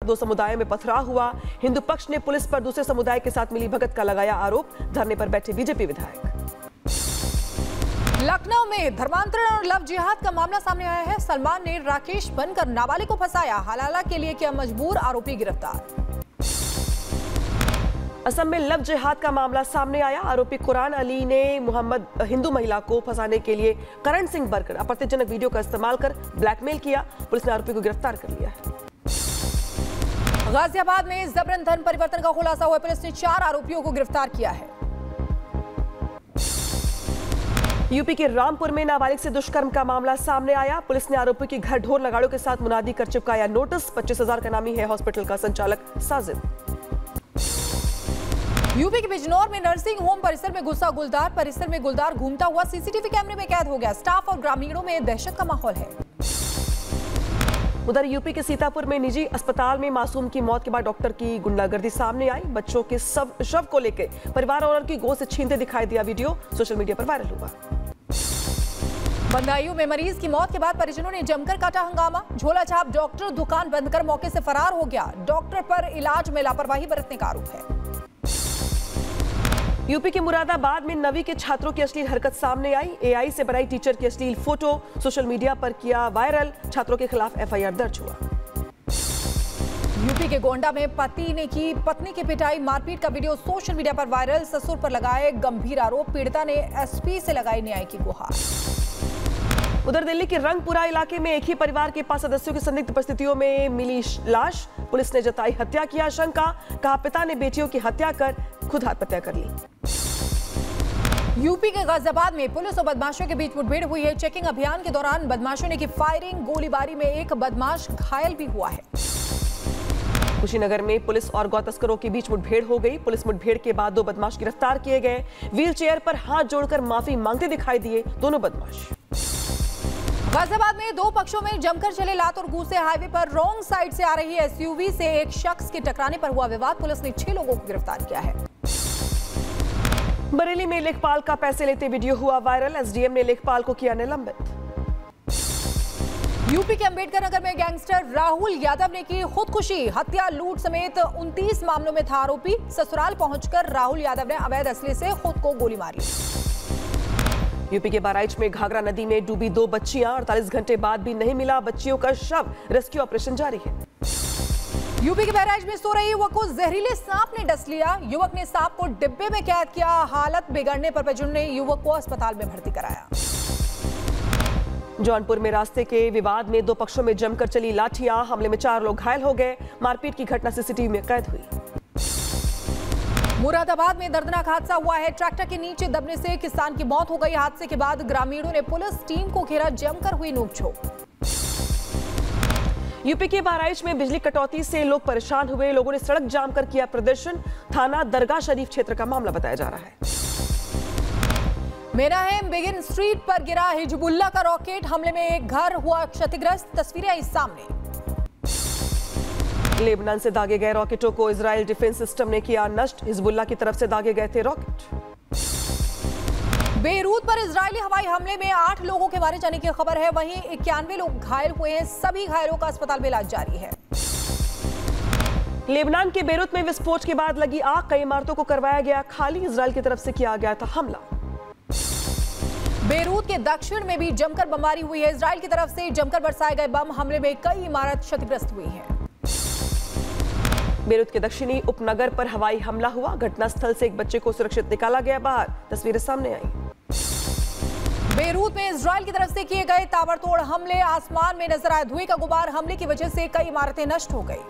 दो समुदायों में पथराव हुआ। हिंदू पक्ष ने पुलिस पर दूसरे समुदाय के साथ मिली भगत का लगाया आरोप। धरने पर बैठे बीजेपी विधायक। लखनऊ में धर्मांतरण और लव जिहाद का मामला सामने आया है। सलमान ने राकेश बनकर नाबालिग को फंसाया, हलाला के लिए किया मजबूर, आरोपी गिरफ्तार। असम में लव जिहाद का मामला सामने आया। आरोपी कुरान अली ने हिंदू महिला को फंसाने के लिए करण सिंह बरकर आपत्तिजनक वीडियो का इस्तेमाल कर ब्लैकमेल किया। पुलिस ने आरोपी को गिरफ्तार कर लिया है। गाजियाबाद में जबरन धन परिवर्तन का खुलासा हुआ। पुलिस ने 4 आरोपियों को गिरफ्तार किया है। यूपी के रामपुर में नाबालिग से दुष्कर्म का मामला सामने आया। पुलिस ने आरोपी के घर ढोल नगाड़ों के साथ मुनादी कर चिपकाया नोटिस। 25,000 का नामी है हॉस्पिटल का संचालक साजिद। यूपी के बिजनौर में नर्सिंग होम परिसर में घुसा गुलदार। परिसर में गुलदार घूमता हुआ सीसीटीवी कैमरे में कैद हो गया। स्टाफ और ग्रामीणों में दहशत का माहौल है। उधर यूपी के सीतापुर में निजी अस्पताल में मासूम की मौत के बाद डॉक्टर की गुंडागर्दी सामने आई। बच्चों के शव को लेकर परिवार और उनकी गोद से छीनते दिखाई दिया वीडियो सोशल मीडिया पर वायरल हुआ। बदायूं में मरीज की मौत के बाद परिजनों ने जमकर काटा हंगामा। झोला छाप डॉक्टर दुकान बंद कर मौके से फरार हो गया। डॉक्टर पर इलाज में लापरवाही बरतने का आरोप है। यूपी के मुरादाबाद में 9वीं के छात्रों की अश्लील हरकत सामने आई। एआई से बनाई टीचर की अश्लील फोटो सोशल मीडिया पर किया वायरल। छात्रों के खिलाफ एफआईआर दर्ज हुआ। यूपी के गोंडा में पति ने की पत्नी की पिटाई, मारपीट का वीडियो सोशल मीडिया पर वायरल। ससुर पर लगाए गंभीर आरोप। पीड़िता ने एसपी से लगाई न्याय की गुहार। उधर दिल्ली के रंगपुरा इलाके में एक ही परिवार के 5 सदस्यों की संदिग्ध परिस्थितियों में मिली लाश। पुलिस ने जताई हत्या की आशंका। कहा पिता ने बेटियों की हत्या कर खुद आत्महत्या कर ली। यूपी के गाजियाबाद में पुलिस और बदमाशों के बीच मुठभेड़ हुई है। चेकिंग अभियान के दौरान बदमाशों ने की फायरिंग। गोलीबारी में एक बदमाश घायल भी हुआ है। कुशीनगर में पुलिस और गौ तस्करों के बीच मुठभेड़ हो गई। पुलिस मुठभेड़ के बाद 2 बदमाश गिरफ्तार किए गए। व्हील चेयर पर हाथ जोड़कर माफी मांगते दिखाई दिए दोनों बदमाश। गाजियाबाद में 2 पक्षों में जमकर चले लात और गूसे। हाईवे पर रॉन्ग साइड से आ रही एसयूवी से एक शख्स के टकराने पर हुआ विवाद। पुलिस ने 6 लोगों को गिरफ्तार किया है। बरेली में लेखपाल का पैसे लेते वीडियो हुआ वायरल। एसडीएम ने लेखपाल को किया निलंबित। यूपी के अंबेडकर नगर में गैंगस्टर राहुल यादव ने की खुदकुशी। हत्या, लूट समेत 29 मामलों में था आरोपी। ससुराल पहुंचकर राहुल यादव ने अवैध असले से खुद को गोली मारी। यूपी के बहराइच में घाघरा नदी में डूबी 2 बच्चियां। 48 घंटे बाद भी नहीं मिला बच्चियों का शव। रेस्क्यू ऑपरेशन जारी है। यूपी के बहराइच में सो रही युवक को जहरीले सांप ने डस लिया। युवक ने सांप को डिब्बे में कैद किया। हालत बिगड़ने पर परिजनों ने युवक को अस्पताल में भर्ती कराया। जौनपुर में रास्ते के विवाद में 2 पक्षों में जमकर चली लाठियां। हमले में 4 लोग घायल हो गए। मारपीट की घटना सीसीटीवी में कैद हुई। मुरादाबाद में दर्दनाक हादसा हुआ है। ट्रैक्टर के नीचे दबने से किसान की मौत हो गई। हादसे के बाद ग्रामीणों ने पुलिस टीम को घेरा। जमकर हुई नोकझोंक। यूपी के बहराइच में बिजली कटौती से लोग परेशान हुए। लोगों ने सड़क जाम कर किया प्रदर्शन। थाना दरगाह शरीफ क्षेत्र का मामला बताया जा रहा है। मेनाहेम बेगिन स्ट्रीट पर गिरा हिजबुल्लाह का रॉकेट। हमले में एक घर हुआ क्षतिग्रस्त। तस्वीरें आई सामने। लेबनान से दागे गए रॉकेटों को इजराइल डिफेंस सिस्टम ने किया नष्ट। हिजबुल्लाह की तरफ से दागे गए थे रॉकेट। बेरूत पर इजरायली हवाई हमले में 8 लोगों के मारे जाने की खबर है। वहीं 91 लोग घायल हुए हैं। सभी घायलों का अस्पताल में इलाज जारी है। लेबनान के बेरूत में विस्फोट के बाद लगी आग। कई इमारतों को करवाया गया खाली। इजराइल की तरफ से किया गया था हमला। बेरूत के दक्षिण में भी जमकर बमबारी हुई है। इजराइल की तरफ से जमकर बरसाए गए बम हमले में कई इमारत क्षतिग्रस्त हुई है। बेरूत के दक्षिणी उपनगर पर हवाई हमला हुआ। घटनास्थल से एक बच्चे को सुरक्षित निकाला गया बाहर। तस्वीरें सामने आई। बेरूत में इजराइल की तरफ से किए गए ताबड़तोड़ हमले। आसमान में नजर आया धुएं का गुबार। हमले की वजह से कई इमारतें नष्ट हो गई।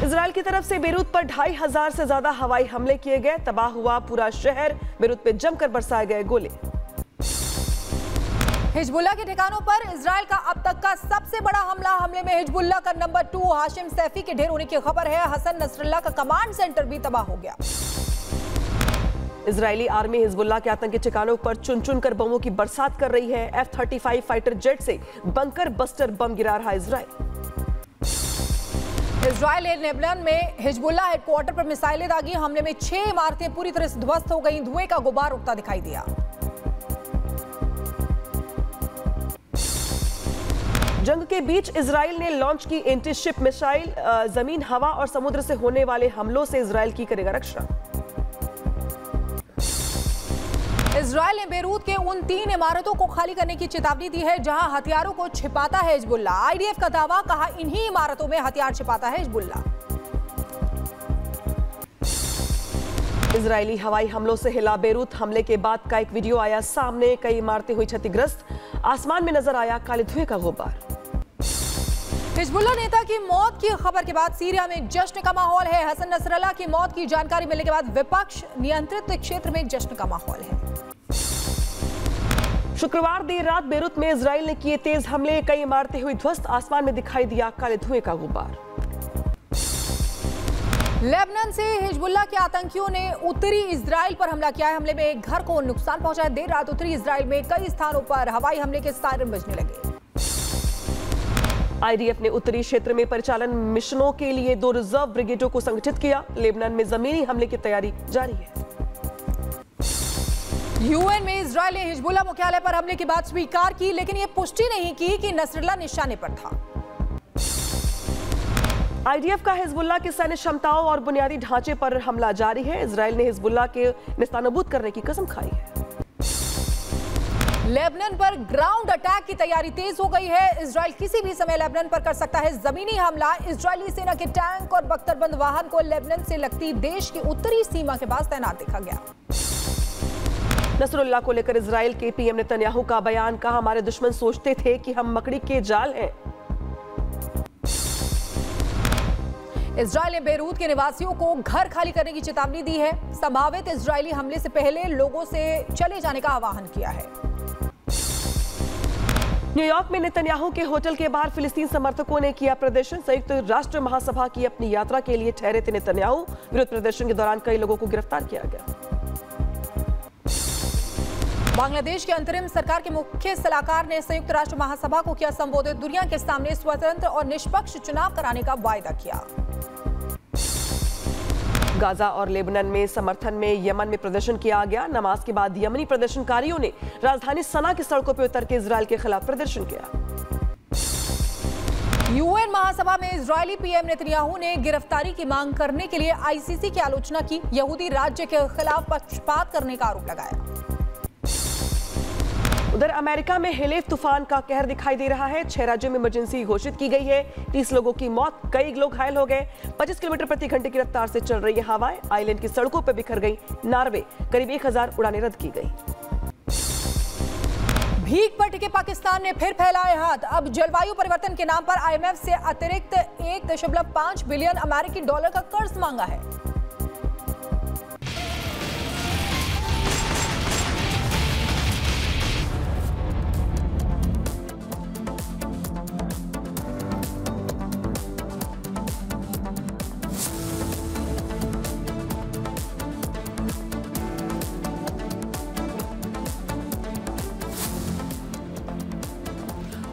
इजराइल की तरफ से बेरूत पर 2500 से ज्यादा हवाई हमले किए गए। तबाह हुआ पूरा शहर। बेरूत पे जमकर बरसाए गए गोले। हिजबुल्लाह के ठिकानों पर इजराइल का अब तक का सबसे बड़ा हमला। हमले में हिजबुल्लाह का नंबर 2 हाशिम सैफी के ढेर होने की खबर है। हसन नसरल्लाह का कमांड सेंटर भी तबाह हो गया। इजरायली आर्मी हिजबुल्लाह के आतंकी ठिकानों पर चुन चुन कर बमों की बरसात कर रही है। F-35 फाइटर जेट से बंकर बस्टर बम गिरा रहा इजराइल। इजराइल लेबनान में हिजबुल्लाह हेडक्वार्टर पर मिसाइलें दागी। हमले में 6 इमारतें पूरी तरह से ध्वस्त हो गईं। धुएं का गुबार उठता दिखाई दिया। जंग के बीच इजराइल ने लॉन्च की एंटी शिप मिसाइल, जमीन, हवा और समुद्र से होने वाले हमलों से इजराइल की करेगा रक्षा। इजराइल ने बेरूत के उन 3 इमारतों को खाली करने की चेतावनी दी है जहां हथियारों को छिपाता है हिजबुल्ला। आईडीएफ का दावा, कहा इन्हीं इमारतों में हथियार छिपाता है हिजबुल्ला। इजरायली हवाई हमलों से हिला बेरूत। हमले के बाद का एक वीडियो आया सामने। कई इमारतें हुई क्षतिग्रस्त। आसमान में नजर आया काले धुएं का गुब्बार। हिजबुल्ला नेता की मौत की खबर के बाद सीरिया में जश्न का माहौल है। हसन नसरल्लाह की मौत की जानकारी मिलने के बाद विपक्ष नियंत्रित क्षेत्र में जश्न का माहौल है। शुक्रवार देर रात बेरूत में इजराइल ने किए तेज हमले। कई इमारतें हुई ध्वस्त। आसमान में दिखाई दिया काले धुएं का गुब्बार। लेबनान से हिजबुल्ला के आतंकियों ने उत्तरी इजराइल पर हमला किया है। हमले में एक घर को नुकसान पहुंचा है। देर रात उत्तरी इजराइल में कई स्थानों पर हवाई हमले के सायरन बजने लगे। आईडीएफ ने उत्तरी क्षेत्र में परिचालन मिशनों के लिए 2 रिजर्व ब्रिगेडों को संगठित किया। लेबनान में जमीनी हमले की तैयारी जारी है। यूएन में इजराइल ने हिजबुल्ला मुख्यालय पर हमले की बात स्वीकार की, लेकिन यह पुष्टि नहीं की कि नसरल्लाह निशाने पर था। आईडीएफ का हिजबुल्ला की सैन्य क्षमताओं और बुनियादी ढांचे पर हमला जारी है। इजराइल ने हिजबुल्ला के निस्तानाबूद करने की कसम खाई है। लेबनान पर ग्राउंड अटैक की तैयारी तेज हो गई है। इजराइल किसी भी समय लेबनान पर कर सकता है जमीनी हमला। इजरायली सेना के टैंक और बख्तरबंद वाहन को लेबनान से लगती देश की उत्तरी सीमा के पास तैनात देखा गया। नसरुल्लाह को लेकर इजराइल के पीएम नेतन्याहू का बयान, कहा हमारे दुश्मन सोचते थे कि हम मकड़ी के जाल हैं। इजराइल ने बेरूत के निवासियों को घर खाली करने की चेतावनी दी है। संभावित इजरायली हमले से पहले लोगों से चले जाने का आह्वान किया है। न्यूयॉर्क में नेतन्याहू के होटल के बाहर फिलिस्तीन समर्थकों ने किया प्रदर्शन। संयुक्त राष्ट्र महासभा की अपनी यात्रा के लिए ठहरे थे नेतन्याहू। विरोध प्रदर्शन के दौरान कई लोगों को गिरफ्तार किया गया। बांग्लादेश के अंतरिम सरकार के मुख्य सलाहकार ने संयुक्त राष्ट्र महासभा को किया संबोधित। दुनिया के सामने स्वतंत्र और निष्पक्ष चुनाव कराने का वायदा किया। गाजा और लेबनान में समर्थन में यमन में प्रदर्शन किया गया। नमाज के बाद यमनी प्रदर्शनकारियों ने राजधानी सना की सड़कों पर उतर के इजराइल के खिलाफ प्रदर्शन किया। यूएन महासभा में इजरायली पीएम नेतन्याहू ने गिरफ्तारी की मांग करने के लिए आईसीसी की आलोचना की। यहूदी राज्य के खिलाफ पक्षपात करने का आरोप लगाया। उधर अमेरिका में हेलेफ तूफान का कहर दिखाई दे रहा है। 6 राज्यों में इमरजेंसी घोषित की गई है। 30 लोगों की मौत, कई लोग घायल हो गए। 25 किलोमीटर प्रति घंटे की रफ्तार से चल रही है हवाएं। आइलैंड की सड़कों पर बिखर गई नार्वे। करीब 1000 उड़ानें रद्द की गई। भीख पर टिके पाकिस्तान ने फिर फैलाए हाथ। अब जलवायु परिवर्तन के नाम पर आईएमएफ से अतिरिक्त 1.5 बिलियन अमेरिकी डॉलर का कर्ज मांगा है।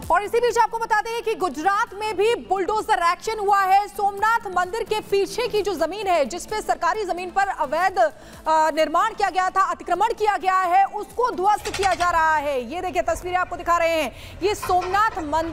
और इसी बीच आपको बता दें कि गुजरात में भी बुलडोजर एक्शन हुआ है। सोमनाथ मंदिर के पीछे की जो जमीन है, जिसपे सरकारी जमीन पर अवैध निर्माण किया गया था, अतिक्रमण किया गया है, उसको ध्वस्त किया जा रहा है। ये देखिए तस्वीरें आपको दिखा रहे हैं। ये सोमनाथ मंदिर